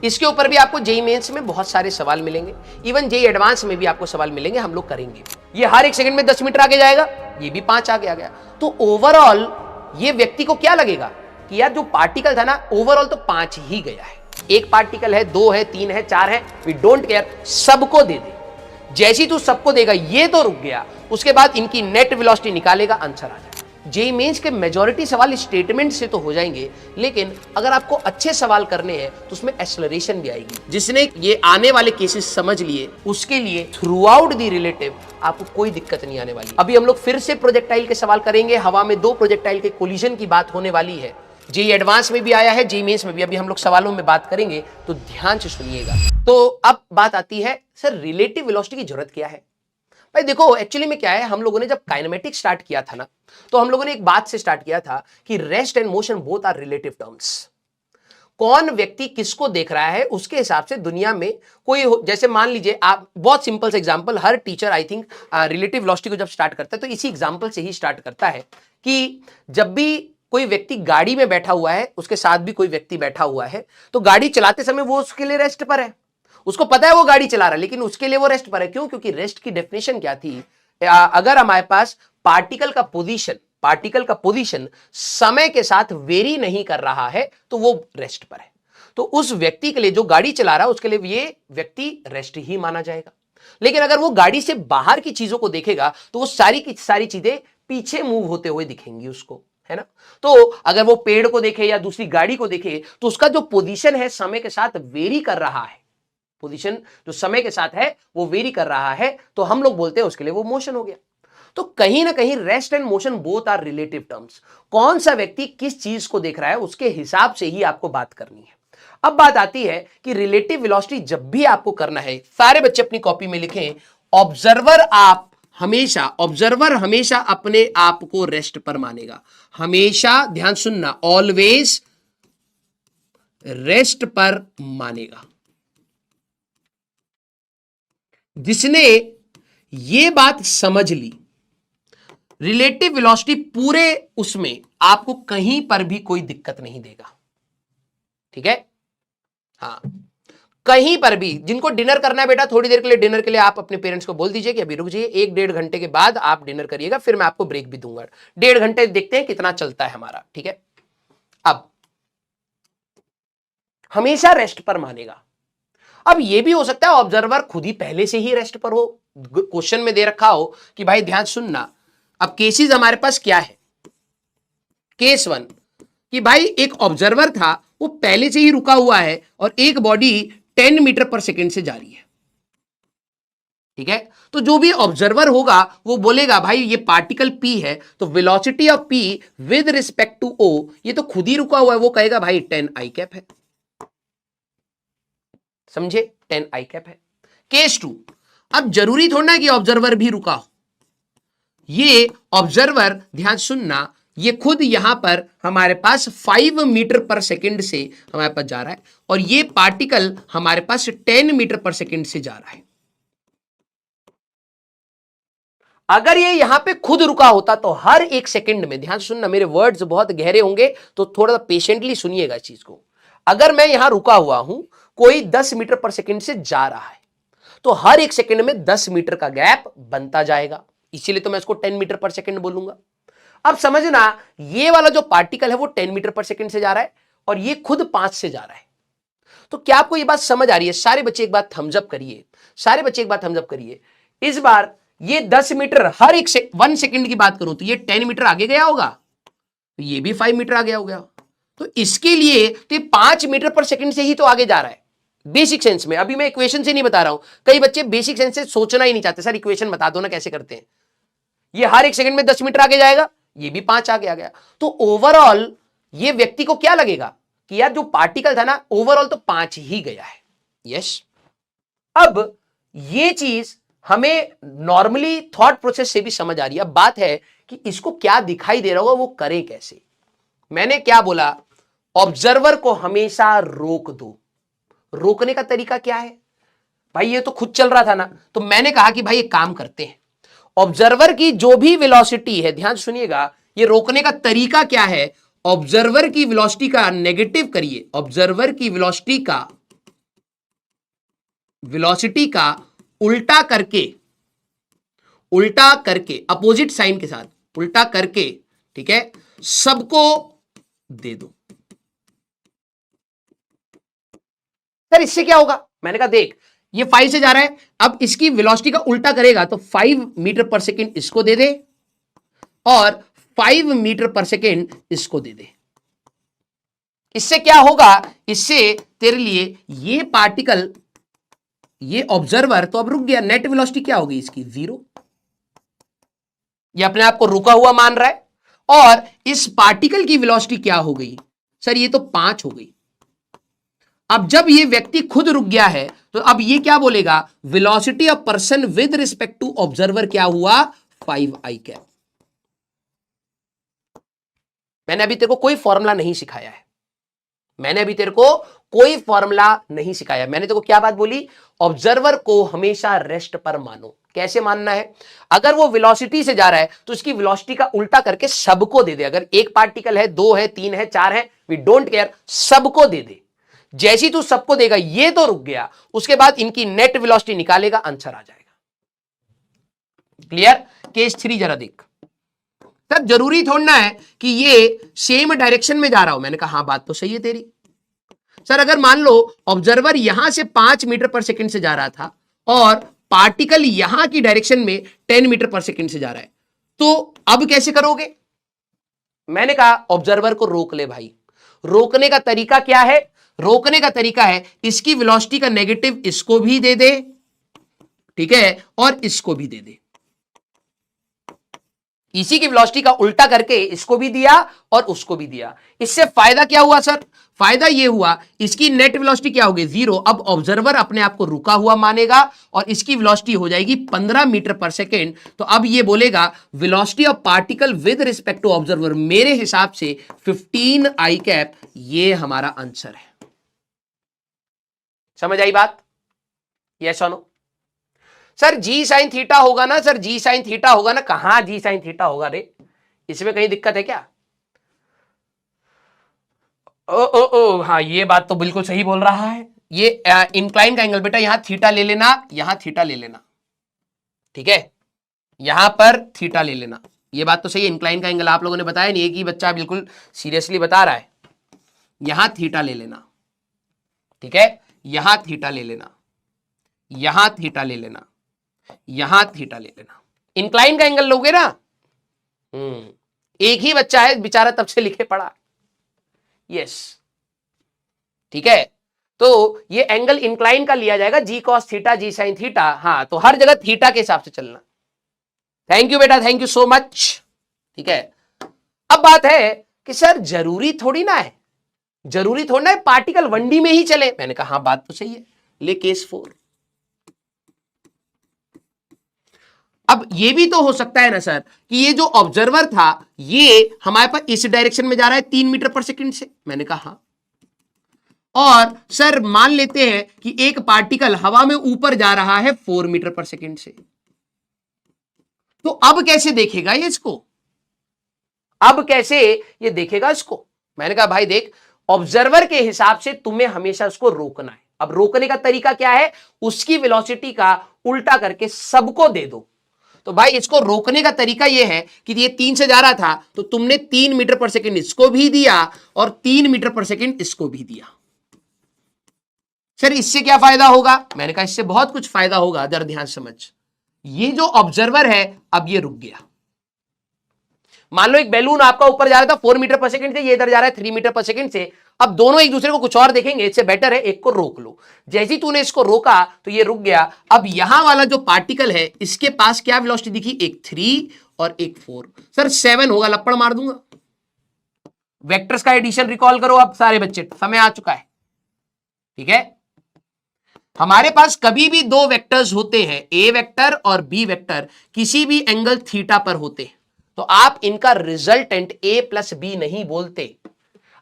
इसके ऊपर भी आपको जेईई मेंस में बहुत सारे सवाल मिलेंगे, इवन जेईई एडवांस में भी आपको सवाल मिलेंगे, हम लोग करेंगे। ये हर 1 सेकंड में 10 मीटर आगे जाएगा, ये भी 5 आगे आ गया। तो ओवरऑल ये व्यक्ति को क्या लगेगा कि यार जो पार्टिकल था ना, ओवरऑल तो 5 ही गया है। 1 पार्टिकल है, 2 है, 3 है, 4 है, वी डोंट केयर, सबको दे दे। जैसी तू सबको देगा ये तो रुक गया, उसके बाद इनकी नेट वेलोसिटी निकालेगा, आंसर आ जाएगा। जेईई मेंस के मेजॉरिटी सवाल स्टेटमेंट से तो हो जाएंगे, लेकिन अगर आपको अच्छे सवाल करने हैं तो उसमें एक्सेलरेशन भी आएगी। जिसने ये आने वाले केसेस समझ लिए उसके लिए थ्रू आउट द रिलेटिव आपको कोई दिक्कत नहीं आने वाली। अभी हम लोग फिर से प्रोजेक्टाइल के सवाल करेंगे, हवा में 2 प्रोजेक्टाइल के कोलिजन की बात होने वाली है। जेईई एडवांस में भी आया है, जेईई मेंस में भी। अभी हम लोग सवालों में बात करेंगे तो ध्यान से सुनिएगा। तो अब बात आती है, सर रिलेटिव वेलोसिटी की जरूरत क्या है? भाई देखो, एक्चुअली में क्या है, हम लोगों ने जब काइनेमेटिक्स स्टार्ट किया था ना, तो हम लोगों ने एक बात से स्टार्ट किया था कि rest and motion both are relative terms. कौन व्यक्ति किसको देख रहा है उसके हिसाब से दुनिया में कोई जैसे मान लीजिए आप, बहुत सिंपल सा example, her teacher I think relative velocity को जब स्टार्ट करता है तो इसी एग्जांपल से ही स्टार्ट करता है कि जब भी कोई व्यक्ति गाड़ी में बैठा हुआ है, उसके साथ भी कोई व्यक्ति बैठा हुआ है, तो गाड़ी चलाते समय वो उसके लिए रेस्ट पर है, उसको पता है वो गाड़ी चला रहा है, लेकिन उसके लिए वो रेस्ट पर है। क्यों? क्योंकि रेस्ट की डेफिनेशन क्या थी, अगर हमारे पास पार्टिकल का पोजीशन समय के साथ वेरी नहीं कर रहा है तो वो रेस्ट पर है। तो उस व्यक्ति के लिए, जो गाड़ी चला रहा है, उसके लिए ये व्यक्ति रेस्ट ही माना जाएगा। लेकिन अगर वो गाड़ी से बाहर की चीजों को देखेगा तो वो सारी की सारी चीजें पीछे मूव होते हुए दिखेंगी उसको, है ना। तो अगर वो पेड़ को देखे या दूसरी गाड़ी को देखे तो उसका जो पोजीशन है समय के साथ वेरी कर रहा है, पोजीशन जो समय के साथ है वो वेरी कर रहा है, तो हम लोग बोलते हैं उसके लिए वो मोशन हो गया। तो कहीं ना कहीं rest and motion both are relative terms. कौन सा व्यक्ति किस चीज को देख रहा है उसके हिसाब से ही आपको बात करनी है। अब बात आती है कि रिलेटिव वेलोसिटी जब भी आपको करना है, सारे बच्चे अपनी कॉपी में लिखें, ऑब्जर्वर हमेशा अपने आप को रेस्ट पर मानेगा। हमेशा ध्यान सुनना, ऑलवेज रेस्ट पर मानेगा। जिसने ये बात समझ ली, रिलेटिव वेलोसिटी पूरे उसमें आपको कहीं पर भी कोई दिक्कत नहीं देगा, ठीक है। हाँ, कहीं पर भी। जिनको डिनर करना है बेटा, थोड़ी देर के लिए डिनर के लिए आप अपने पेरेंट्स को बोल दीजिए कि अभी रुक जाइए, 1-1.5 घंटे के बाद आप डिनर करिएगा, फिर मैं आपको ब्रेक भी दूंगा। 1.5 घंटे देखते हैं कितना चलता है हमारा, ठीक है। अब हमेशा रेस्ट पर मानेगा। अब यह भी हो सकता है ऑब्जर्वर खुद ही पहले से ही रेस्ट पर हो, क्वेश्चन में दे रखा हो कि भाई ध्यान सुनना। अब केसेस हमारे पास क्या है, केस 1 कि भाई एक ऑब्जर्वर था, वो पहले से ही रुका हुआ है और एक बॉडी 10 मीटर पर सेकेंड से जा रही है, ठीक है। तो जो भी ऑब्जर्वर होगा वो बोलेगा भाई ये पार्टिकल P है, तो velocity of P with respect to O, ये तो खुद ही रुका हुआ है, वो कहेगा भाई 10 I कैप है, समझे, 10 I कैप है। केस 2, अब जरूरी थोड़ा ना कि ऑब्जर्वर भी रुका हो, ये ऑब्जर्वर ध्यान सुनना, ये खुद यहां पर हमारे पास 5 मीटर पर सेकंड से हमारे पास जा रहा है और ये पार्टिकल हमारे पास 10 मीटर पर सेकंड से जा रहा है। अगर ये यहां पे खुद रुका होता तो हर 1 सेकंड में, ध्यान सुनना, मेरे वर्ड्स बहुत गहरे होंगे तो थोड़ा पेशेंटली सुनिएगा इस चीज को। अगर मैं यहां रुका हुआ हूं, कोई 10 मीटर पर सेकंड से जा रहा है, तो हर 1 सेकंड में 10 मीटर का गैप बनता जाएगा, इसीलिए तो मैं इसको 10 मीटर पर सेकंड बोलूंगा। अब समझना, ये वाला जो पार्टिकल है वो 10 मीटर पर सेकंड से जा रहा है और ये खुद 5 से जा रहा है। तो क्या आपको ये बात समझ आ रही है? सारे बच्चे एक बात थम्स अप करिए, सारे बच्चे एक बात थम्स अप करिए। इस बार ये 10 मीटर हर 1 सेकंड की बात करूं तो ये 10 मीटर आगे गया होगा, तो ये भी 5 मीटर आगे हो गया, तो इसके लिए तो ये 5 मीटर पर सेकंड से ही तो आगे जा रहा है बेसिक सेंस में। अभी मैं इक्वेशन से नहीं बता रहा हूं, कई बच्चे बेसिक सेंस से सोचना ही नहीं चाहते, सर इक्वेशन बता दो ना कैसे करते हैं। ये हर 1 सेकंड में 10 मीटर आगे जाएगा, ये भी 5 आगे आ गया, तो ओवरऑल ये व्यक्ति को क्या लगेगा कि यार जो पार्टिकल था ना, ओवरऑल तो 5 ही गया है। यस, अब ये चीज हमें नॉर्मली थॉट प्रोसेस से भी समझ आ रही है। अब बात है कि इसको क्या दिखाई दे रहा होगा, वो करें कैसे। मैंने क्या बोला, ऑब्जर्वर को हमेशा रोक दो। रोकने का तरीका क्या है भाई, ये तो खुद चल रहा था ना, तो मैंने कहा कि भाई एक काम करते हैं, ऑब्जर्वर की जो भी वेलोसिटी है, ध्यान सुनिएगा, ये रोकने का तरीका क्या है, ऑब्जर्वर की वेलोसिटी का नेगेटिव करिए, ऑब्जर्वर की वेलोसिटी का वेलोसिटी का उल्टा करके अपोजिट साइन के साथ उल्टा करके, ठीक है, सबको दे दो। सर इससे क्या होगा? मैंने कहा देख, ये 5 से जा रहा है, अब इसकी वेलोसिटी का उल्टा करेगा तो 5 मीटर पर सेकेंड इसको दे दे और 5 मीटर पर सेकेंड इसको दे दे। इससे क्या होगा? इससे तेरे लिए ये पार्टिकल, ये ऑब्जर्वर तो अब रुक गया, नेट वेलोसिटी क्या होगी इसकी? 0। ये अपने आप को रुका हुआ मान रहा है। और इस पार्टिकल की वेलोसिटी क्या हो गई? सर ये तो 5 हो गई। अब जब ये व्यक्ति खुद रुक गया है तो अब ये क्या बोलेगा? Velocity of person with respect to observer क्या हुआ? 5i cap. मैंने अभी तेरे को कोई फॉर्मूला नहीं सिखाया है, मैंने तेरे को क्या बात बोली? ऑब्जर्वर को हमेशा रेस्ट पर मानो। कैसे मानना है? अगर वो वेलोसिटी से जा रहा है तो उसकी वेलोसिटी का उल्टा करके सबको दे दे। अगर एक पार्टिकल है, 2 है, 3 है, 4 है, वी डोंट केयर, सबको दे दे। जैसी तू सबको देगा, ये तो रुक गया, उसके बाद इनकी नेट वेलोसिटी निकालेगा, आंसर आ जाएगा। क्लियर? केस 3 जरा देख। सर जरूरी थोड़ा है कि ये सेम डायरेक्शन में जा रहा हो। मैंने कहा हाँ बात तो सही है तेरी। सर अगर मान लो ऑब्जर्वर यहां से 5 मीटर पर सेकंड से जा रहा था और पार्टिकल यहां की डायरेक्शन में 10 मीटर पर सेकंड से जा रहा है, तो अब कैसे करोगे? मैंने कहा ऑब्जर्वर को रोक ले भाई। रोकने का तरीका क्या है? रोकने का तरीका है इसकी वेलोसिटी का नेगेटिव इसको भी दे दे, ठीक है, और इसको भी दे दे। इसी की वेलोसिटी का उल्टा करके इसको भी दिया और उसको भी दिया। इससे फायदा क्या हुआ सर? फायदा ये हुआ इसकी नेट वेलोसिटी क्या होगी? 0। अब ऑब्जर्वर अपने आप को रुका हुआ मानेगा और इसकी वेलोसिटी हो जाएगी 15 मीटर पर सेकेंड। तो अब ये बोलेगा velocity of particle with respect to observer मेरे हिसाब से 15i कैप। ये हमारा आंसर है। समझ आई बात? यस और नो? सर जी साइन थीटा होगा ना? सर जी साइन थीटा होगा ना? कहां जी साइन थीटा होगा रे? इसमें कहीं दिक्कत है क्या? ओ हाँ, ये बात तो बिल्कुल सही बोल रहा है। ये इंक्लाइन का एंगल बेटा, यहां थीटा ले लेना, यहां थीटा ले लेना, ठीक है, यहां पर थीटा ले लेना। ये बात तो सही है, इंक्लाइन का एंगल आप लोगों ने बताया नहीं, एक ही बच्चा बिल्कुल सीरियसली बता रहा है। यहां थीटा ले लेना, ठीक है, यहां थीटा ले लेना, यहां थीटा ले लेना, यहां थीटा ले लेना। इंक्लाइन का एंगल लोगे ना? एक ही बच्चा है बेचारा, तब से लिखे पड़ा। यस, ठीक है, तो ये एंगल इंक्लाइन का लिया जाएगा, जी कॉस थीटा, जी साइन थीटा। हाँ, तो हर जगह थीटा के हिसाब से चलना। थैंक यू बेटा, थैंक यू सो मच। ठीक है, अब बात है कि सर जरूरी थोड़ी ना है पार्टिकल 1D में ही चले। मैंने कहा हाँ बात तो सही है, ले केस 4। अब ये भी तो हो सकता है ना सर कि ये जो ऑब्जर्वर था ये हमारे पास इस डायरेक्शन में जा रहा है 3 मीटर पर सेकंड से। मैंने कहा हाँ, और सर मान लेते हैं कि एक पार्टिकल हवा में ऊपर जा रहा है 4 मीटर पर सेकंड से, तो अब कैसे देखेगा ये इसको? अब कैसे ये देखेगा इसको? मैंने कहा भाई देख, ऑब्जर्वर के हिसाब से तुम्हें हमेशा उसको रोकना है। अब रोकने का तरीका क्या है? उसकी वेलोसिटी का उल्टा करके सबको दे दो। तो भाई इसको रोकने का तरीका यह है कि ये 3 से जा रहा था तो तुमने 3 मीटर पर सेकंड इसको भी दिया और 3 मीटर पर सेकंड इसको भी दिया। सर इससे क्या फायदा होगा? मैंने कहा इससे बहुत कुछ फायदा होगा, जरा ध्यान समझ। ये जो ऑब्जर्वर है अब ये रुक गया। मान लो एक बैलून आपका ऊपर जा रहा था 4 मीटर पर सेकंड से, ये इधर जा रहा है 3 मीटर पर सेकंड से। अब दोनों एक दूसरे को कुछ और देखेंगे, इससे बेटर है एक को रोक लो। जैसे तूने इसको रोका तो ये रुक गया। अब यहां वाला जो पार्टिकल है इसके पास क्या वेलोसिटी दिखी? एक 3 और एक 4। सर 7 होगा, लपड़ मार दूंगा। वेक्टर्स का एडिशन रिकॉल करो अब सारे बच्चे, समय आ चुका है। ठीक है, हमारे पास कभी भी 2 वेक्टर्स होते हैं, ए वेक्टर और बी वेक्टर, किसी भी एंगल थीटा पर होते तो आप इनका रिजल्टेंट ए प्लस बी नहीं बोलते,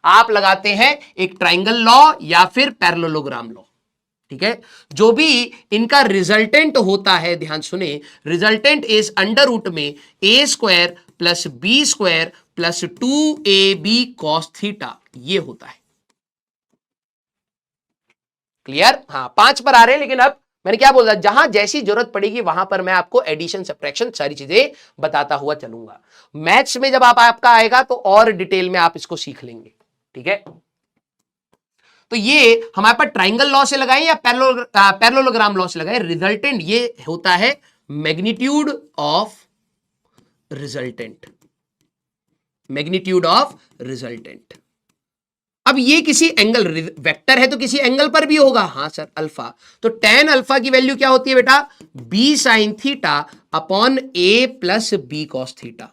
आप लगाते हैं एक ट्राइंगल लॉ या फिर पैरेललोग्राम लॉ। ठीक है, जो भी इनका रिजल्टेंट होता है, ध्यान सुने, रिजल्टेंट इज अंडर रूट में A square plus B square plus 2ab cos theta, ये होता है। क्लियर? हाँ 5 पर आ रहे हैं, लेकिन अब मैंने क्या बोला, जहां जैसी जरूरत पड़ेगी वहां पर मैं आपको एडिशन सब्ट्रैक्शन सारी चीजें बताता हुआ चलूंगा। मैथ्स में जब आपका आएगा तो और डिटेल में आप इसको सीख लेंगे, ठीक है। तो ये हमारे पास ट्राइंगल लॉ से लगाएं या पैरेललोग्राम लॉ से लगाएं, रिजल्टेंट ये होता है magnitude of resultant, magnitude of resultant. अब ये किसी एंगल, वेक्टर है तो किसी एंगल पर भी होगा, हाँ सर अल्फा, तो tan अल्फा की वैल्यू क्या होती है बेटा, b sin theta upon a plus b cos theta.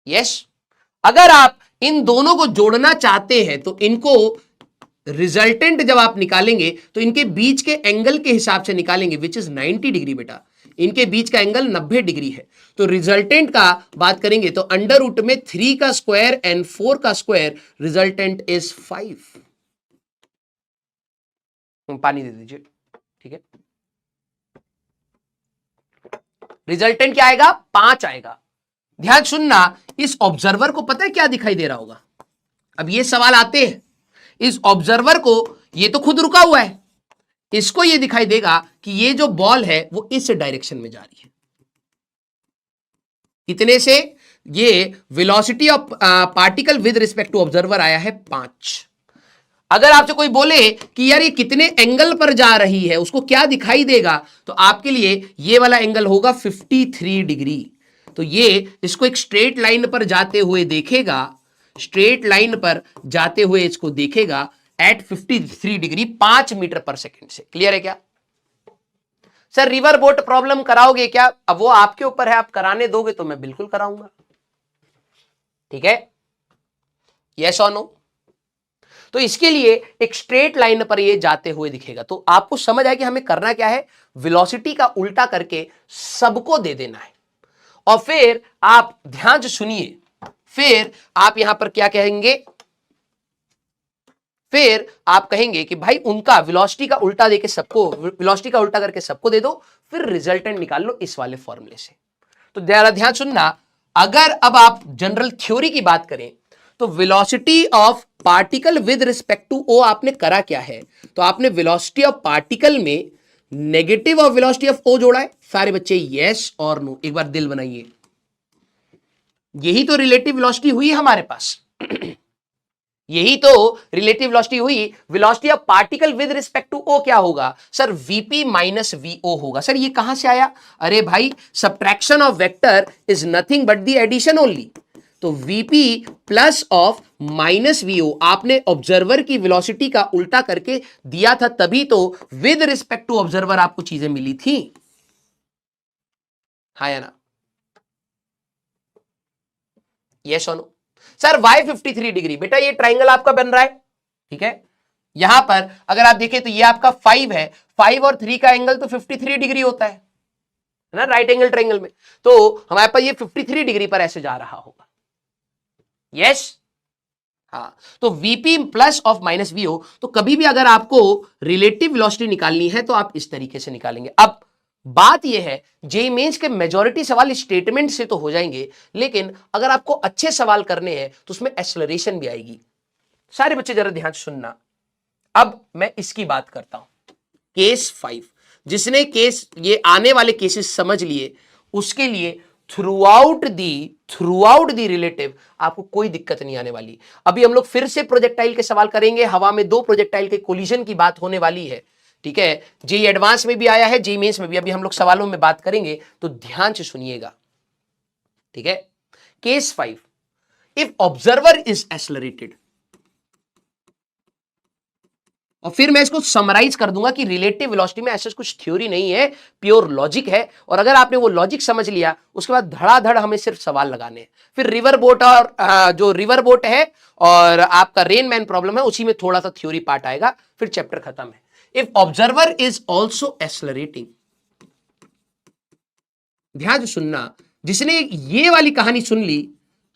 Yes, अगर आप इन दोनों को जोड़ना चाहते हैं तो इनको रिजल्टेंट जब आप निकालेंगे तो इनके बीच के एंगल के हिसाब से निकालेंगे, विच इज 90 डिग्री बेटा, इनके बीच का एंगल 90 डिग्री है। तो रिजल्टेंट का बात करेंगे तो अंडर रूट में 3 का स्क्वायर एंड 4 का स्क्वायर, रिजल्टेंट इज 5। पानी दे दीजिए, ठीक है। रिजल्टेंट क्या आएगा, 5 आएगा। ध्यान सुनना, इस ऑब्जर्वर को पता है क्या दिखाई दे रहा होगा, अब ये सवाल आते हैं, इस ऑब्जर्वर को, ये तो खुद रुका हुआ है, इसको ये दिखाई देगा कि ये जो बॉल है वो इस डायरेक्शन में जा रही है, कितने से, ये velocity of particle with respect to observer आया है 5। अगर आपसे कोई बोले कि यार ये कितने एंगल पर जा रही है, उसको क्या दिखाई देगा, तो आपके लिए ये वाला एंगल होगा 53 डिग्री। तो ये इसको एक स्ट्रेट लाइन पर जाते हुए देखेगा, स्ट्रेट लाइन पर जाते हुए इसको देखेगा एट 53 डिग्री 5 मीटर पर सेकेंड से। क्लियर है क्या सर? रिवर बोट प्रॉब्लम कराओगे क्या? अब वो आपके ऊपर है, आप कराने दोगे तो मैं बिल्कुल कराऊंगा, ठीक है, यस और नो। तो इसके लिए एक स्ट्रेट लाइन पर ये जाते हुए दिखेगा, तो आपको समझ आए कि हमें करना क्या है, वेलोसिटी का उल्टा करके सबको दे देना है। और फिर आप ध्यान से सुनिए, फिर आप यहां पर क्या कहेंगे, फिर आप कहेंगे कि भाई उनका वेलोसिटी का उल्टा देके सबको, वेलोसिटी का उल्टा करके सबको दे दो, फिर रिजल्टेंट निकाल लो इस वाले फॉर्मूले से। तो जरा ध्यान सुनना, अगर अब आप जनरल थ्योरी की बात करें तो velocity of particle with respect to O आपने करा क्या है, तो आपने वेलोसिटी ऑफ पार्टिकल में negative of velocity of O जोड़ा है। सारे बच्चे यस और नो, एक बार दिल बनाइए, यही तो रिलेटिव वेलोसिटी हुई हमारे पास यही तो रिलेटिव वेलोसिटी हुई। Velocity of particle with respect to O क्या होगा सर, वीपी माइनस वीओ होगा। सर ये कहां से आया? अरे भाई subtraction of vector is nothing but the addition only. तो VP plus of minus VO, आपने ऑब्जर्वर की वेलोसिटी का उल्टा करके दिया था, तभी तो विद रिस्पेक्ट टू ऑब्जर्वर आपको चीजें मिली थी, हाँ या ना, यस और नो। सर y 53 डिग्री, बेटा ये ट्राइंगल आपका बन रहा है, ठीक है। यहां पर अगर आप देखें तो ये आपका 5 है, 5 और 3 का एंगल तो 53 डिग्री होता है ना, राइट एंगल ट्राइंगल में। तो हमारे पास ये 53 डिग्री पर ऐसे जा रहा होगा, यस हाँ। तो VP plus of minus VO, तो कभी भी अगर आपको रिलेटिव वेलोसिटी निकालनी है तो आप इस तरीके से निकालेंगे। अब बात यह है, जेईई मेंस के मेजॉरिटी सवाल स्टेटमेंट से तो हो जाएंगे, लेकिन अगर आपको अच्छे सवाल करने हैं तो उसमें एक्सेलरेशन भी आएगी। सारे बच्चे जरा ध्यान सुनना, अब मैं इसकी बात करता हूं, केस 5। जिसने केस ये आने वाले केसेस समझ लिए उसके लिए थ्रू आउट दी रिलेटिव आपको कोई दिक्कत नहीं आने वाली। अभी हम लोग फिर से प्रोजेक्टाइल के सवाल करेंगे, हवा में 2 प्रोजेक्टाइल के कोलिजन की बात होने वाली है, ठीक है। जेईई एडवांस में भी आया है, जेईई मेंस में भी, अभी हम लोग सवालों में बात करेंगे तो ध्यान से सुनिएगा, ठीक है। Case 5, if observer is accelerated, और फिर मैं इसको समराइज कर दूंगा कि रिलेटिव वेलोसिटी में ऐसा कुछ थ्योरी नहीं है, प्योर लॉजिक है। और अगर आपने वो लॉजिक समझ लिया उसके बाद धड़ाधड़ हमें सिर्फ सवाल लगाने हैं। फिर रिवर बोट, और जो रिवर बोट है और आपका रेन मैन प्रॉब्लम है उसी में थोड़ा सा थ्योरी पार्ट आएगा, फिर चैप्टर खत्म है। If observer is also accelerating, ध्यान से सुनना, जिसने ये वाली कहानी सुन ली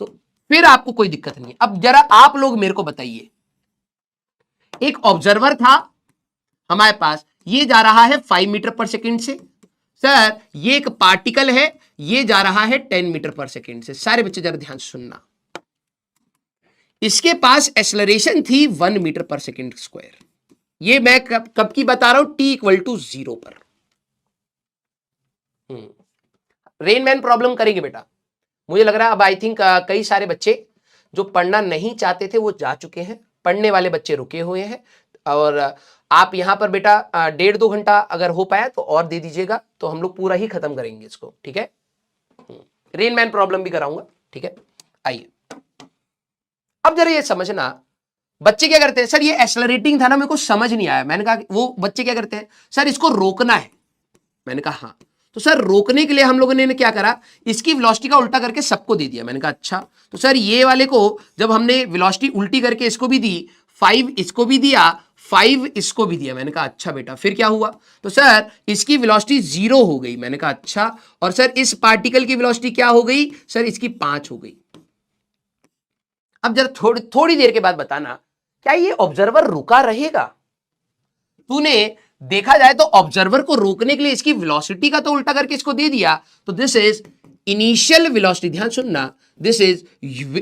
तो फिर आपको कोई दिक्कत नहीं है। अब जरा आप लोग मेरे को बताइए, एक ऑब्जर्वर था हमारे पास, ये जा रहा है 5 मीटर पर सेकेंड से, सर ये एक पार्टिकल है, ये जा रहा है 10 मीटर पर सेकेंड से। सारे बच्चे जरा ध्यान से सुनना, इसके पास एक्सेलरेशन थी 1 मीटर पर सेकेंड स्क्वायर, ये मैं कब की बता रहा हूं, t इक्वल टू 0 पर। रेनमैन प्रॉब्लम करेंगे बेटा। मुझे लग रहा है अब आई थिंक कई सारे बच्चे जो पढ़ना नहीं चाहते थे वो जा चुके हैं, पढ़ने वाले बच्चे रुके हुए हैं। और आप यहां पर बेटा 1.5-2 घंटा अगर हो पाया तो और दे दीजिएगा, तो हम लोग पूरा ही खत्म करेंगे इसको, ठीक है। रेनमैन प्रॉब्लम भी कराऊंगा, ठीक है। आइए अब जरा ये समझना, बच्चे क्या करते हैं, सर ये एक्सेलरेटिंग था ना, मेरे को समझ नहीं आया। मैंने कहा वो बच्चे क्या करते हैं, सर इसको रोकना है। मैंने कहा हाँ, तो सर रोकने के लिए हम लोगों ने क्या करा, इसकी वेलोसिटी का उल्टा करके सबको दे दिया। मैंने कहा अच्छा, तो सर ये वाले को जब हमने वेलोसिटी उल्टी करके इसको भी दी, 5 इसको भी दिया, 5 इसको भी दिया। मैंने कहा अच्छा बेटा, फिर क्या हुआ, तो सर इसकी वेलोसिटी 0 हो गई। मैंने कहा अच्छा, और सर इस पार्टिकल की वेलोसिटी क्या हो गई, सर इसकी 5 हो गई। अब जरा थोड़ी देर के बाद बताना, क्या ये ऑब्जर्वर रुका रहेगा। तूने देखा जाए तो ऑब्जर्वर को रोकने के लिए इसकी वेलोसिटी का तो उल्टा करके इसको दे दिया, तो दिस इज इनिशियल वेलोसिटी। ध्यान सुनना, this is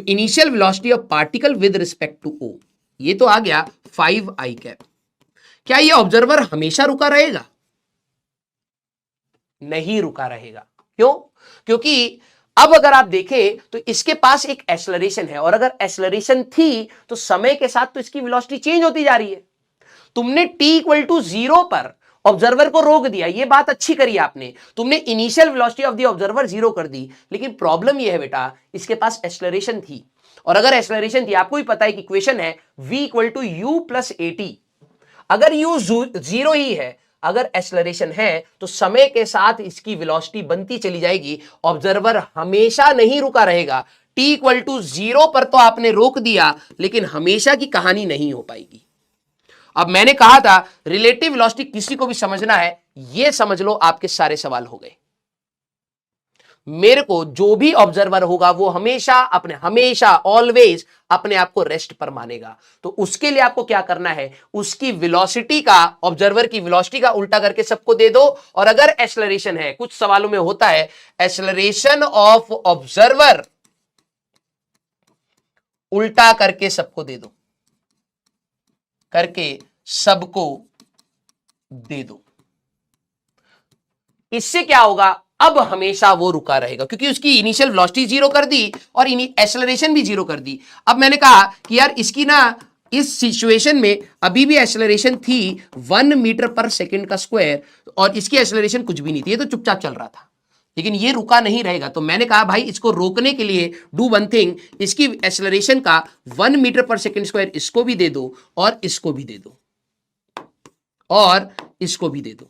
initial velocity of particle with respect to O. ये तो आ गया 5i कैप। क्या ये ऑब्जर्वर हमेशा रुका रहेगा, नहीं रुका रहेगा। क्यों, क्योंकि अब अगर आप देखें तो इसके पास एक एक्सेलरेशन है, और अगर एक्सेलरेशन थी तो समय के साथ तो इसकी वेलोसिटी चेंज होती जा रही है। तुमने t इक्वल टू 0 पर ऑब्जर्वर को रोक दिया, ये बात अच्छी करी आपने, तुमने initial velocity of the observer 0 कर दी। लेकिन प्रॉब्लम यह है बेटा, इसके पास एक्सेलरेशन थी, और अगर एक्सेलरेशन थी, आपको ही पता है कि इक्वेशन है v equal to u plus at। अगर u 0 ही है, अगर एक्सेलरेशन है, तो समय के साथ इसकी वेलोसिटी बनती चली जाएगी, ऑब्जर्वर हमेशा नहीं रुका रहेगा। t इक्वल टू 0 पर तो आपने रोक दिया, लेकिन हमेशा की कहानी नहीं हो पाएगी। अब मैंने कहा था रिलेटिव वेलोसिटी किसी को भी समझना है, यह समझ लो आपके सारे सवाल हो गए। मेरे को जो भी ऑब्जर्वर होगा वो हमेशा ऑलवेज अपने आप को रेस्ट पर मानेगा। तो उसके लिए आपको क्या करना है, उसकी वेलोसिटी का, ऑब्जर्वर की वेलोसिटी का उल्टा करके सबको दे दो। और अगर एक्सेलरेशन है, कुछ सवालों में होता है एक्सेलरेशन ऑफ ऑब्जर्वर, उल्टा करके सबको दे दो, करके सबको दे दो। इससे क्या होगा, अब हमेशा वो रुका रहेगा, क्योंकि उसकी इनिशियल वेलोसिटी 0 कर दी और एक्सेलरेशन भी 0 कर दी। अब मैंने कहा कि यार इसकी ना, इस सिचुएशन में अभी भी एक्सेलरेशन थी 1 मीटर पर सेकंड का स्क्वायर, और इसकी एक्सेलरेशन कुछ भी नहीं थी, ये तो चुपचाप चल रहा था, लेकिन ये रुका नहीं रहेगा। तो मैंने कहा भाई इसको रोकने के लिए डू वन थिंग, इसकी एक्सेलरेशन का 1 मीटर पर सेकंड स्क्वायर इसको भी दे दो, और इसको भी दे दो, और इसको भी दे दो।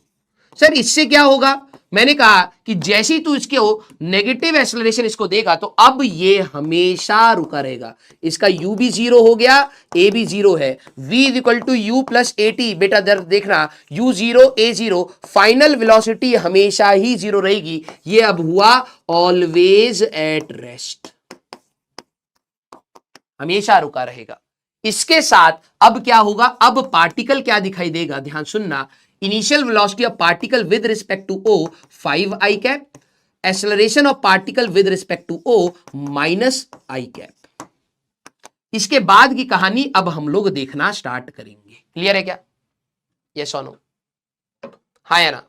सर इससे क्या होगा, मैंने कहा कि जैसे ही तू इसके नेगेटिव एक्सेलरेशन इसको देगा, तो अब ये हमेशा रुका रहेगा। इसका u भी 0 हो गया, a भी 0 है, v is equal to u plus at। बेटा देखना, u 0 a 0, फाइनल वेलोसिटी हमेशा ही 0 रहेगी। ये अब हुआ ऑलवेज एट रेस्ट, हमेशा रुका रहेगा। इसके साथ अब क्या होगा, अब पार्टिकल क्या दिखाई देगा, ध्यान सुनना, initial velocity of particle with respect to O 5i cap, acceleration of particle with respect to O minus i cap. इसके बाद की कहानी अब हम लोग देखना स्टार्ट करेंगे। क्लियर है क्या, यस और नो, हाँ या ना,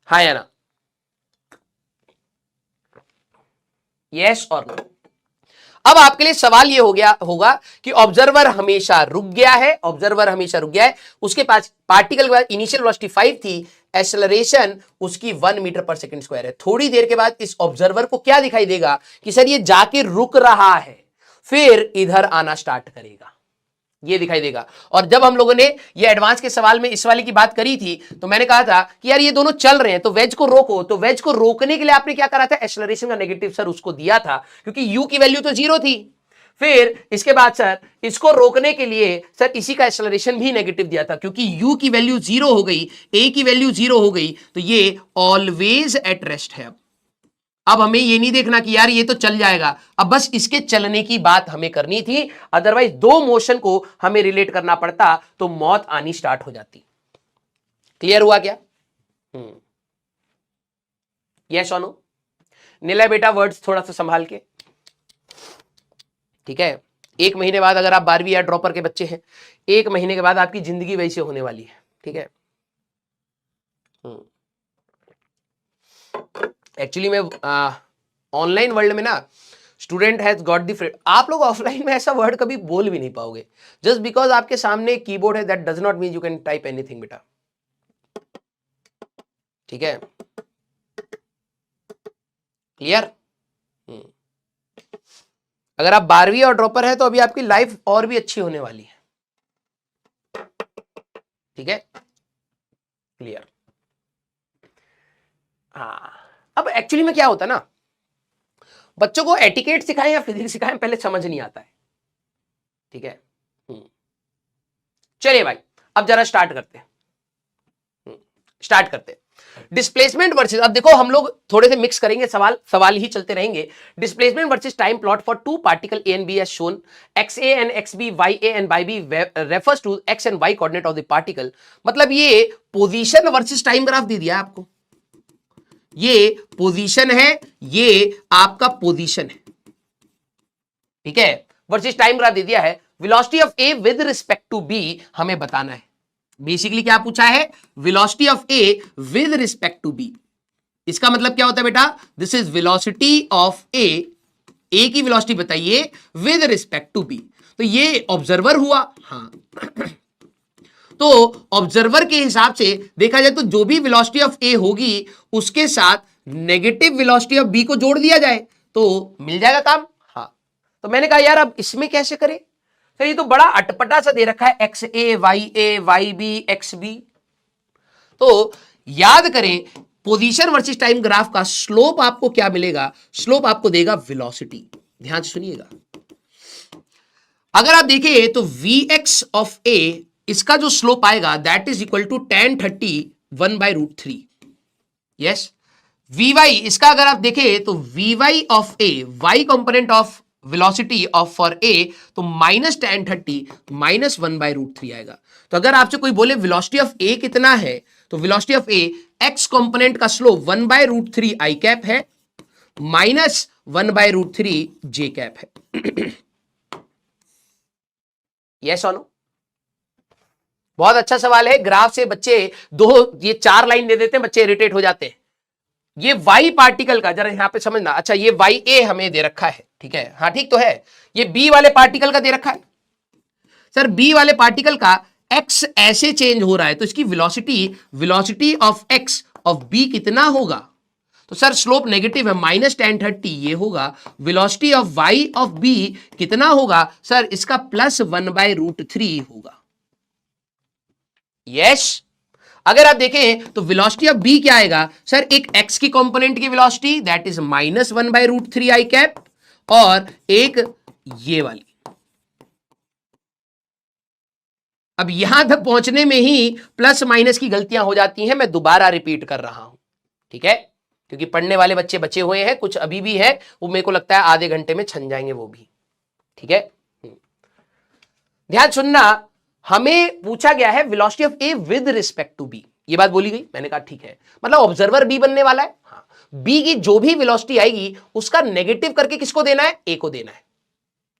हाँ या ना, यस और नो। अब आपके लिए सवाल यह हो गया होगा कि ऑब्जर्वर हमेशा रुक गया है, ऑब्जर्वर हमेशा रुक गया है, उसके पास पार्टिकल के बाद इनिशियल वेलोसिटी 5 थी, एक्सेलरेशन उसकी 1 मीटर पर सेकंड स्क्वायर है। थोड़ी देर के बाद इस ऑब्जर्वर को क्या दिखाई देगा कि सर ये जाके रुक रहा है, फिर इधर आना स्टार्ट करेगा, ये दिखाई देगा। और जब हम लोगों ने ये एडवांस के सवाल में इस वाले की बात करी थी, तो मैंने कहा था कि यार ये दोनों चल रहे हैं तो वेज को रोको। तो वेज को रोकने के लिए आपने क्या करा था, एक्सेलरेशन का नेगेटिव सर उसको दिया था, क्योंकि u की वैल्यू तो 0 थी। फिर इसके बाद सर इसको रोकने के लिए सर इसी का एक्सेलरेशन भी नेगेटिव दिया था, क्योंकि u की वैल्यू 0 हो गई, a की वैल्यू 0 हो गई, तो ये ऑलवेज एट रेस्ट है। अब हमें ये नहीं देखना कि यार ये तो चल जाएगा, अब बस इसके चलने की बात हमें करनी थी, अदरवाइज दो मोशन को हमें रिलेट करना पड़ता तो मौत आनी स्टार्ट हो जाती। क्लियर हुआ क्या, यस और नो। निलय बेटा वर्ड्स थोड़ा सा संभाल के, ठीक है। एक महीने बाद अगर आप 12वीं या ड्रॉपर के बच्चे हैं, एक महीने के बाद आपकी जिंदगी वैसे होने वाली है, ठीक है। एक्चुअली में ऑनलाइन वर्ल्ड में ना student has got the freedom, आप लोग ऑफलाइन में ऐसा वर्ड कभी बोल भी नहीं पाओगे, जस्ट बिकॉज आपके सामने एक कीबोर्ड है, that does not mean you can type anything बेटा, ठीक है, क्लियर। अगर आप 12वीं और ड्रॉपर है तो अभी आपकी लाइफ और भी अच्छी होने वाली है, ठीक है, क्लियर। हाँ, अब एक्चुअली में क्या होता है ना, बच्चों को एटिकेट सिखाएं या फिजिक्स सिखाएं पहले समझ नहीं आता है, ठीक है। चलिए भाई अब जरा स्टार्ट करते हैं, डिस्प्लेसमेंट वर्सेस, अब देखो हम लोग थोड़े से मिक्स करेंगे, सवाल ही चलते रहेंगे। Displacement versus time plot for two particle A and B as shown, X A and X B, Y A and Y B refers to X and Y coordinate of the particle. मतलब ये position versus time graph दे दिया आपको, ये position है, ये आपका position है, ठीक है, वर्सेस टाइम ग्राफ दे दिया है। Velocity of A with respect to B हमें बताना है। बेसिकली क्या पूछा है, velocity of A with respect to B. इसका मतलब क्या होता है बेटा, this is velocity of A की वेलोसिटी बताइए विद रिस्पेक्ट टू बी। तो ये ऑब्जर्वर हुआ, हाँ तो ऑब्जर्वर के हिसाब से देखा जाए तो जो भी वेलोसिटी ऑफ ए होगी उसके साथ नेगेटिव वेलोसिटी ऑफ बी को जोड़ दिया जाए तो मिल जाएगा काम। हाँ, तो मैंने कहा यार अब इसमें कैसे करें, तो ये तो बड़ा अटपटा सा दे रखा है, एक्स ए वाई बी एक्स बी। तो याद करें पोजीशन वर्सेस टाइम ग्राफ का स्लोप आपको क्या मिलेगा, स्लोप आपको देगा वेलोसिटी। ध्यान से सुनिएगा, अगर आप देखें तो Vx ऑफ ए, इसका जो स्लोप आएगा that is equal to tan 30 1/√3। Yes, Vy इसका अगर आप देखें तो Vy ऑफ ए, y component of velocity of for A, तो माइनस tan 30 माइनस 1/√3 आएगा। तो अगर आपसे कोई बोले वेलोसिटी ऑफ ए कितना है, तो velocity of A x component का स्लोप 1/√3 i कैप है माइनस 1/√3 j कैप है। यस और नो, बहुत अच्छा सवाल है। ग्राफ से बच्चे ये 4 लाइन दे देते हैं, बच्चे इरिटेट हो जाते हैं। ये वाई पार्टिकल का जरा यहां पे समझना, अच्छा ये वाई ए हमें दे रखा है, ठीक है, हाँ ठीक तो है। ये बी वाले पार्टिकल का दे रखा है, सर बी वाले पार्टिकल का एक्स ऐसे चेंज हो रहा है तो इसकी velocity of X of B कितना होगा, तो सर स्लोप नेगेटिव है माइनस tan 30 ये होगा। Velocity of Y of B कितना होगा, सर इसका प्लस 1/√3 होगा। यस, अगर आप देखें तो वेलोसिटी ऑफ बी क्या आएगा, सर एक एक्स की कंपोनेंट की velocity that is minus 1/√3 I cap, और एक ये वाली। अब यहां तक पहुंचने में ही प्लस माइनस की गलतियां हो जाती हैं, मैं दोबारा रिपीट कर रहा हूं, ठीक है, क्योंकि पढ़ने वाले बच्चे बचे हुए हैं, कुछ अभी भी है, वो मेरे को लगता है आधे घंटे में छन जाएंगे वो भी, ठीक है। ध्यान सुनना, हमें पूछा गया है velocity of A with respect to B, ये बात बोली गई, मैंने कहा ठीक है, मतलब ऑब्जर्वर बी बनने वाला है, हाँ, बी की जो भी वेलोसिटी आएगी उसका नेगेटिव करके किसको देना है, ए को देना है,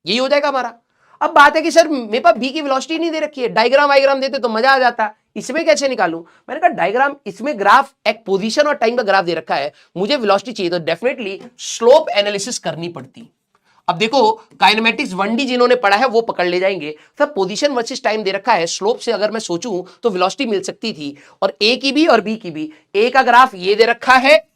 यही हो जाएगा हमारा। अब बात है कि सर मेरे पास बी की वेलोसिटी नहीं दे रखी है, डायग्राम वाइग्राम देते तो मजा आ जाता, इसमें कैसे निकालूं, मैंने कहा डायग्राम, इसमें ग्राफ एक पोजीशन और टाइम का ग्राफ दे रखा है, मुझे वेलोसिटी चाहिए तो डेफिनेटली स्लोप एनालिसिस करनी पड़ती। अब देखो काइनेमेटिक्स 1D जिन्होंने पढ़ा है वो पकड़ ले जाएंगे, सर पोजीशन वर्सेस टाइम दे रखा है, स्लोप से अगर मैं सोचूं तो वेलोसिटी मिल सकती थी, और ए की भी और बी की भी, ए का ग्राफ ये दे रखा है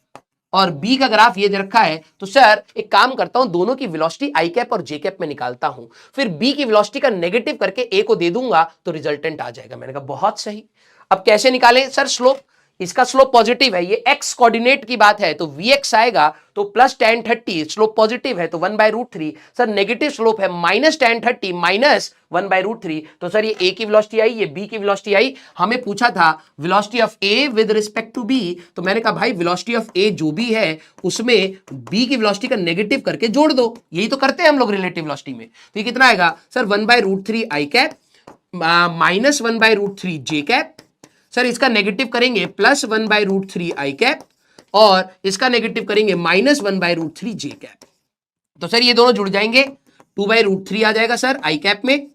और बी का ग्राफ ये दे रखा है, तो सर एक काम करता हूं, दोनों की वेलोसिटी आई कैप और जे कैप में निकालता हूं, फिर बी की वेलोसिटी का नेगेटिव करके ए को दे दूंगा तो रिजल्टेंट आ जाएगा। मैंने कहा बहुत सही। अब कैसे निकालें सर स्लोप, इसका स्लोप पॉजिटिव है, ये एक्स कोऑर्डिनेट की बात है तो Vx आएगा तो प्लस tan 30, स्लोप पॉजिटिव है तो 1/√3, सर नेगेटिव स्लोप है माइनस tan 30 माइनस 1/√3, तो सर ये ए की वेलोसिटी आई, ये बी की वेलोसिटी आई। हमें पूछा था velocity of A with respect to B, तो मैंने कहा भाई वेलोसिटी ऑफ ए जो भी है उसमें बी की वेलोसिटी का नेगेटिव करके जोड़ दो, यही तो करते हैं हम लोग रिलेटिव वेलोसिटी में। तो ये कितना आएगा सर 1/√3 आई कैप माइनस 1/√3 जे कैप, सर इसका नेगेटिव करेंगे प्लस 1/√3 आई कैप, और इसका नेगेटिव करेंगे माइनस 1/√3 जे कैप, तो सर ये दोनों जुड़ जाएंगे 2/√3 आ जाएगा सर आई कैप में,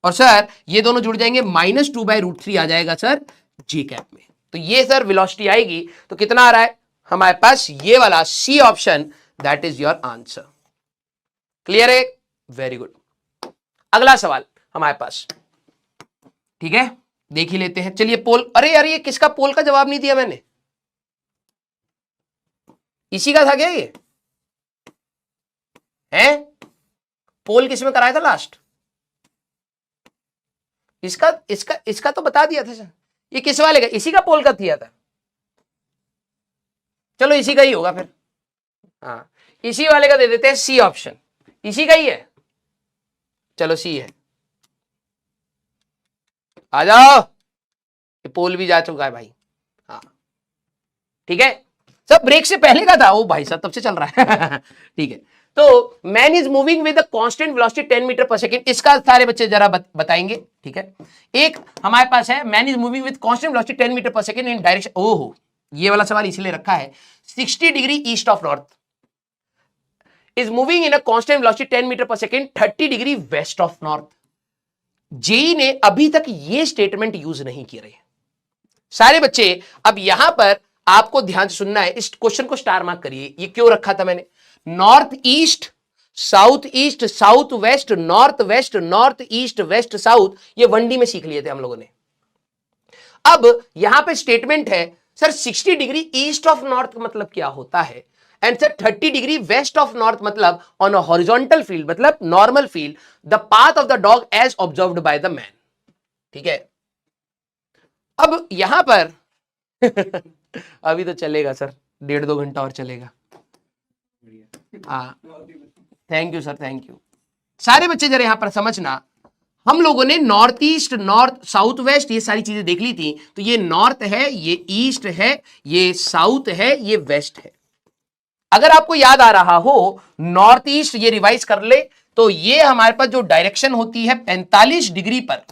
और सर ये दोनों जुड़ जाएंगे -2/√3 आ जाएगा सर जे कैप में। तो ये सर वेलोसिटी आएगी। तो कितना आ रहा है हमारे पास, ये वाला C option, that is your answer. Clear है? Very good. अगला सवाल हमारे पास, ठीक है, देख ही लेते हैं। चलिए पोल, अरे यार ये किसका पोल का जवाब नहीं दिया मैंने, इसी का था क्या ये? है पोल किस में कराया था लास्ट? इसका इसका इसका तो बता दिया था सर। ये किस वाले का, इसी का पोल का दिया था। चलो इसी का ही होगा फिर, हाँ इसी वाले का दे देते हैं, सी ऑप्शन इसी का ही है। चलो सी है, आ जाओ, ये पोल भी जा चुका है भाई। हाँ ठीक है, सब ब्रेक से पहले का था, ओ भाई साहब तब से चल रहा है ठीक है। तो man is moving with constant velocity 10 metre पर सेकेंड, इसका सारे बच्चे जरा बताएंगे, ठीक है। एक हमारे पास है man is moving with constant velocity 10 metre पर सेकेंड इन डायरेक्शन, ओहो ये वाला सवाल इसलिए रखा है, 60 degree east of north, is moving in a constant velocity 10 metre पर second 30 degree west of north. जेई ने अभी तक ये स्टेटमेंट यूज नहीं किए रहे सारे बच्चे। अब यहां पर आपको ध्यान से सुनना है, इस क्वेश्चन को स्टार मार्क करिए। ये क्यों रखा था मैंने, north east, south east, south west, north east, west south, ये 1D में सीख लिए थे हम लोगों ने। अब यहां पे स्टेटमेंट है sir 60 degree east of north मतलब क्या होता है, and sir 30 degree west of north मतलब ऑन अ हॉरिजॉन्टल फील्ड, मतलब normal field, the path of the dog as observed by the man. ठीक है, अब यहां पर अभी तो चलेगा सर, 1.5-2 घंटा और चलेगा। हाँ thank you sir, thank you. सारे बच्चे जरा यहां पर समझना, हम लोगों ने north east, north south west ये सारी चीजें देख ली थी। तो ये नॉर्थ है, ये ईस्ट है, ये साउथ है, ये वेस्ट है। अगर आपको याद आ रहा हो नॉर्थ ईस्ट, ये रिवाइज कर ले, तो ये हमारे पास जो डायरेक्शन होती है 45 डिग्री पर,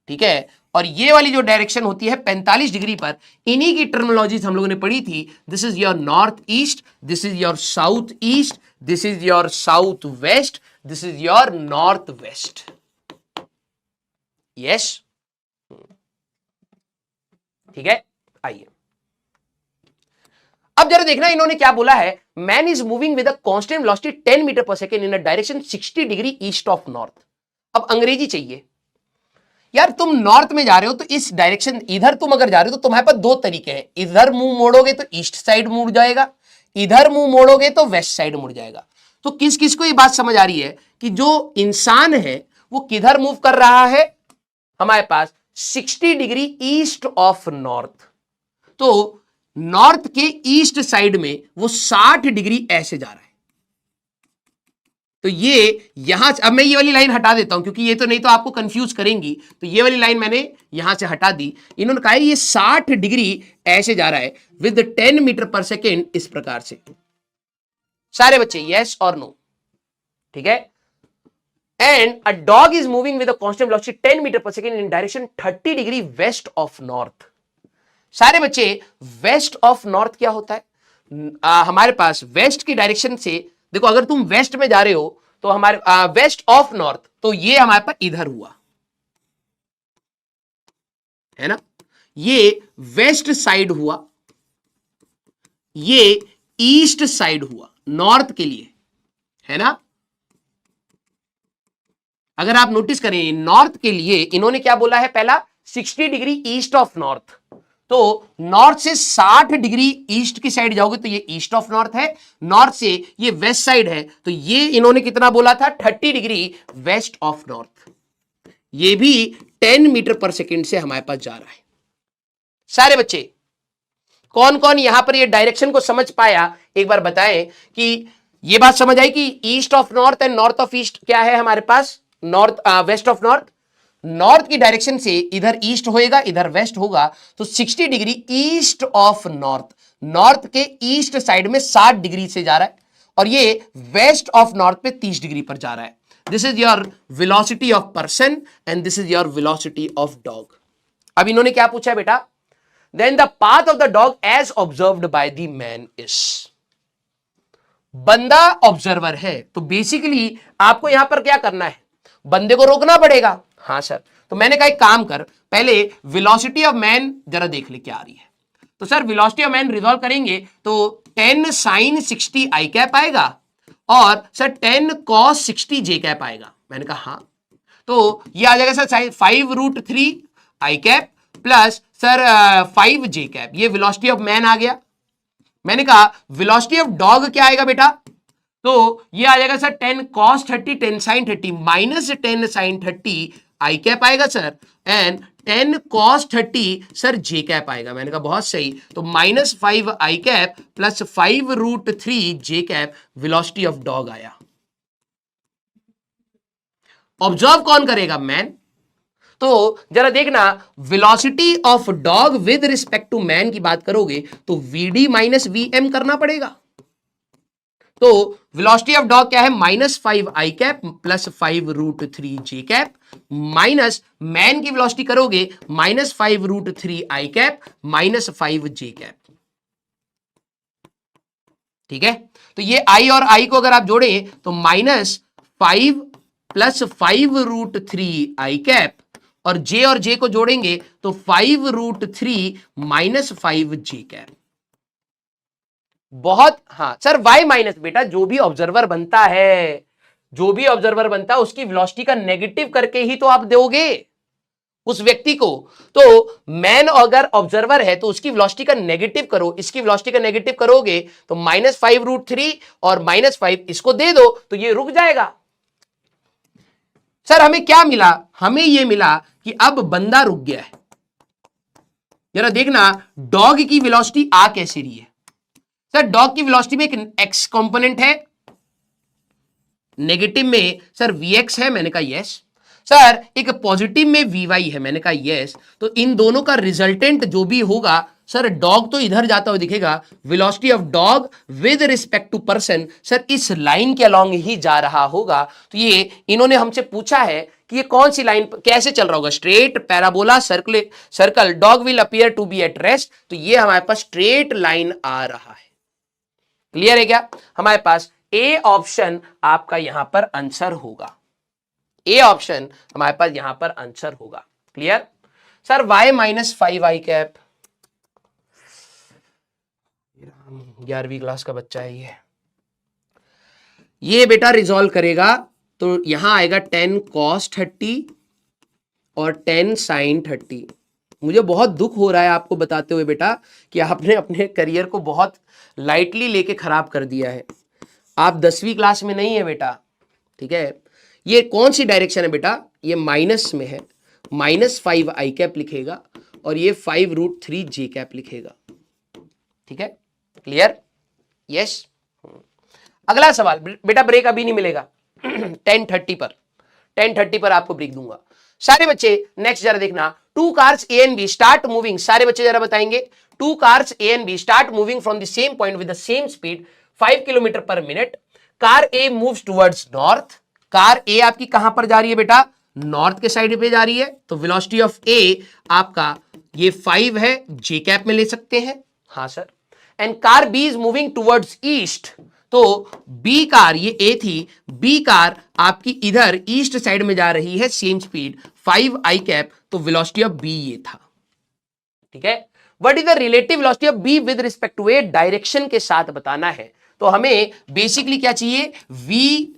ठीक है, और ये वाली जो डायरेक्शन होती है 45 डिग्री पर, इन्हीं की टर्मिनोलॉजीज हम लोगों ने पढ़ी थी। This is your north east, this is your south east, this is your south west, this is your north west. Yes, ठीक है। आइए अब जरा देखना इन्होंने क्या बोला है, man is moving with a constant velocity 10 metre पर second in a direction 60 degree east of north. अब अंग्रेजी चाहिए यार, तुम नॉर्थ में जा रहे हो तो इस डायरेक्शन, इधर तुम अगर जा रहे हो तो तुम्हारे पास दो तरीके हैं, इधर मुंह मोड़ोगे तो ईस्ट साइड मुड़ जाएगा, इधर मुंह मोड़ोगे तो वेस्ट साइड मुड़ जाएगा। तो किस किस को ये बात समझ आ रही है कि जो इंसान है वो किधर मूव कर रहा है, हमारे पास 60 डिग्री ईस्ट ऑफ नॉर्थ। तो नॉर्थ के ईस्ट साइड में वो 60 डिग्री ऐसे जा रहा है। तो ये यहां, अब मैं ये वाली लाइन हटा देता हूं क्योंकि ये तो नहीं तो आपको कंफ्यूज करेंगी, तो ये वाली लाइन मैंने यहां से हटा दी। इन्होंने कहा ये 60 डिग्री ऐसे जा रहा है विद 10 मीटर पर सेकेंड, इस प्रकार से। सारे बच्चे यस और नो, ठीक है। And a dog is moving with a constant velocity 10 metre पर second in direction 30 degree west of north. सारे बच्चे वेस्ट ऑफ नॉर्थ क्या होता है, हमारे पास वेस्ट की डायरेक्शन से देखो, अगर तुम वेस्ट में जा रहे हो तो हमारे वेस्ट ऑफ नॉर्थ, तो ये हमारे पास इधर हुआ है ना, ये वेस्ट साइड हुआ, ये ईस्ट साइड हुआ नॉर्थ के लिए, है ना। अगर आप नोटिस करें नॉर्थ के लिए इन्होंने क्या बोला है, पहला 60 डिग्री ईस्ट ऑफ नॉर्थ, तो नॉर्थ से 60 डिग्री ईस्ट की साइड जाओगे तो ये ईस्ट ऑफ नॉर्थ है, नॉर्थ से ये वेस्ट साइड है, तो ये इन्होंने कितना बोला था 30 डिग्री वेस्ट ऑफ नॉर्थ। ये भी 10 मीटर पर सेकेंड से हमारे पास जा रहा है। सारे बच्चे कौन कौन यहां पर ये डायरेक्शन को समझ पाया, एक बार बताएं कि ये बात समझ आई कि east of north and north of east क्या है हमारे पास, north west of north. North की डायरेक्शन से इधर ईस्ट होएगा, इधर वेस्ट होगा, तो 60 degree east of north, north के ईस्ट साइड में 60 डिग्री से जा रहा है, और ये वेस्ट ऑफ नॉर्थ पे 30 डिग्री पर जा रहा है। This is your velocity of person and this is your velocity of dog. अब इन्होंने क्या पूछा है बेटा, then the path of the dog as observed by the man is, बंदा ऑब्जर्वर है, तो बेसिकली आपको यहां पर क्या करना है, बंदे को रोकना पड़ेगा। हाँ सर, तो मैंने कहा एक काम कर, पहले वेलोसिटी ऑफ मैन जरा देख ले क्या आ रही है। तो sir velocity of man resolve करेंगे तो 10 sin 60 आई कैप आएगा और सर 10 cos 60 जे कैप आएगा। मैंने कहा हाँ, तो ये आ जाएगा सर 5√3 आई कैप प्लस सर 5 जे कैप, ये वेलोसिटी ऑफ मैन आ गया। मैंने कहा वेलोसिटी ऑफ डॉग क्या आएगा बेटा, तो ये आ जाएगा sir 10 cos 30 10 sin 30 minus 10 sin 30 I cap आएगा sir, and 10 cos 30 sir J cap आएगा। मैंने कहा बहुत सही, तो -5 आई cap plus 5√3 J cap velocity of dog आया। ऑब्जर्व कौन करेगा, मैन। तो जरा देखना, velocity of dog with respect to man की बात करोगे तो VD माइनस VM करना पड़ेगा। तो वेलोसिटी ऑफ डॉग क्या है, -5 आई cap plus 5√3 J cap, minus man की वेलोसिटी करोगे -5√3 आई कैप -5 जे कैप। ठीक है, तो ये आई और आई को अगर आप जोड़े तो -5 प्लस 5√3 आई कैप, और जे और जे को जोड़ेंगे तो 5√3 -5 जे कैप। बहुत, हाँ सर y माइनस, बेटा जो भी ऑब्जर्वर बनता है, जो भी ऑब्जर्वर बनता है उसकी वेलोसिटी का नेगेटिव करके ही तो आप दोगे उस व्यक्ति को। तो मैन अगर ऑब्जर्वर है तो उसकी वेलोसिटी का नेगेटिव करो, इसकी वेलोसिटी का नेगेटिव करोगे तो -5√3 और -5 इसको दे दो तो ये रुक जाएगा। सर हमें क्या मिला, हमें यह मिला कि अब बंदा रुक गया है। जरा देखना डॉग की वेलोसिटी आ कैसे रही है। सर डॉग की वेलोसिटी में एक एक्स कंपोनेंट है, नेगेटिव में सर Vx है, मैंने कहा यस। सर एक पॉजिटिव में Vy है, मैंने कहा यस। तो इन दोनों का रिजल्टेंट जो भी होगा सर, डॉग तो इधर जाता हुआ दिखेगा, velocity of dog with respect to person sir इस लाइन के अलोंग ही जा रहा होगा। तो ये इन्होंने हमसे पूछा है कि ये कौन सी लाइन कैसे चल रहा होगा, straight, parabola, circle, dog will appear to be at rest. तो ये हमारे पास स्ट्रेट लाइन आ रहा है। क्लियर है क्या, हमारे पास ए ऑप्शन आपका यहां पर आंसर होगा, ए ऑप्शन हमारे पास यहां पर आंसर होगा। क्लियर। सर y -5 आई कैप, 11वीं क्लास का बच्चा है ये बेटा रिजॉल्व करेगा तो यहां आएगा 10 cos 30 और 10 sin 30। मुझे बहुत दुख हो रहा है आपको बताते हुए बेटा कि आपने अपने करियर को बहुत लाइटली लेके खराब कर दिया है। आप 10वीं क्लास में नहीं है बेटा, ठीक है। ये कौन सी डायरेक्शन है बेटा, ये माइनस में है, -5 आई कैप लिखेगा और ये 5√3 जे कैप लिखेगा। ठीक है, क्लियर, यस। अगला सवाल बेटा, ब्रेक अभी नहीं मिलेगा 10:30 पर आपको ब्रेक दूंगा। सारे बच्चे नेक्स्ट जरा देखना, 2 cars A and B start moving, सारे बच्चे जरा बताएंगे 2 cars A and B start moving from the same point with the same speed 5 kilometre पर minute. Car A moves towards north, car A आपकी कहां पर जा रही है बेटा, नॉर्थ के साइड पे जा रही है। तो वेलोसिटी ऑफ A आपका ये 5 है, जे कैप में ले सकते हैं, हाँ sir. And car B is moving towards east, तो बी कार, ये ए थी, बी कार आपकी इधर ईस्ट साइड में जा रही है, सेम स्पीड 5 आई कैप, तो वेलोसिटी ऑफ बी ये था। ठीक है, what is the relative velocity of B with respect to A, direction के साथ बताना है। तो हमें बेसिकली क्या चाहिए, वी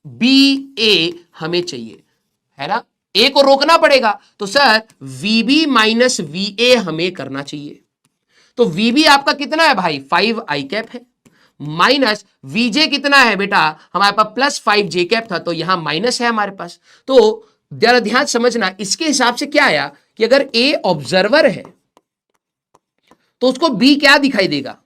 बी ए हमें चाहिए, है ना, ए को रोकना पड़ेगा। तो sir V B minus V A हमें करना चाहिए। तो वी बी आपका कितना है भाई, 5 आई कैप है, माइनस वीजे कितना है बेटा, हमारे पास +5 जे कैप था, तो यहां माइनस है हमारे पास। तो जरा ध्यान समझना, इसके हिसाब से क्या आया कि अगर ए ऑब्जर्वर है तो उसको बी क्या दिखाई देगा।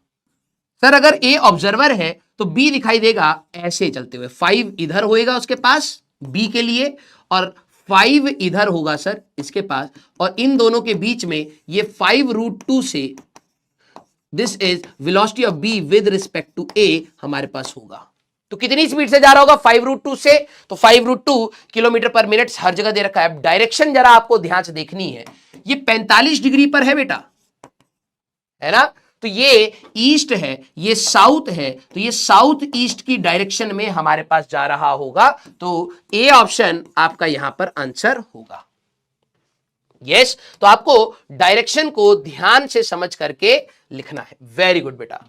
सर अगर ए ऑब्जर्वर है तो बी दिखाई देगा ऐसे चलते हुए, 5 इधर होएगा उसके पास बी के लिए और 5 इधर होगा सर इसके पास, और इन दोनों के बीच में ये 5√2 से this is velocity of B with respect to A हमारे पास होगा। तो कितनी स्पीड से जा रहा होगा, 5√2 से, तो 5√2 किलोमीटर पर मिनट हर जगह दे रखा है। डायरेक्शन जरा आपको ध्यान से देखनी है, ये 45 डिग्री पर है बेटा, है ना। तो ये ईस्ट है, ये साउथ है, तो ये साउथ ईस्ट की डायरेक्शन में हमारे पास जा रहा होगा। तो ए ऑप्शन आपका यहां पर आंसर होगा। यस, तो आपको डायरेक्शन को ध्यान से समझ करके लिखना है। वेरी गुड बेटा।